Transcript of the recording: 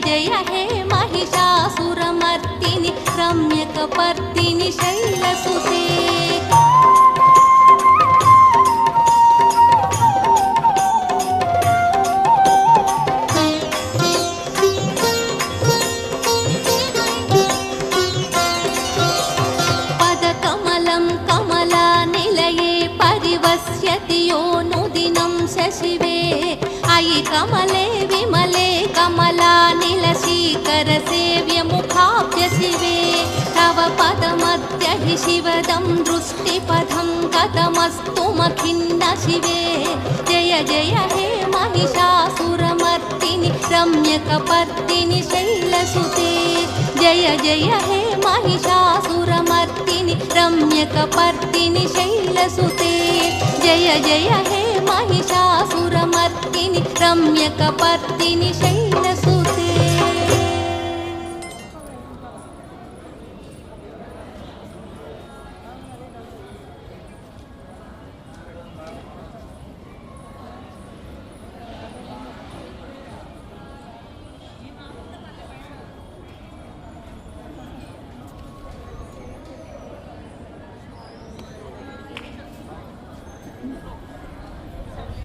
जय हे महिषासुरमर्दिनि रम्यकपर्दिनि शैलसुते पदकमलं कमलानिलये परिवस्यति यो नुदिनं शशिवे अयि कमले विमले कमलानिलशीकरसेव्यमुखाभ्य शिवे तव पदमद्य हि शिवदं दृष्टिपथं गतमस्तु मखिन्न शिवे जय जय हे महिषासुरमर्दिनि रम्यकपर्दिनि शैलसुते जय जय हे महिषासुरमर्दिनि रम्यकपर्दिनि शैलसुते जय जय हे महिषासुरमर्दिनि रम्यकपर्दिनि शैलसुते।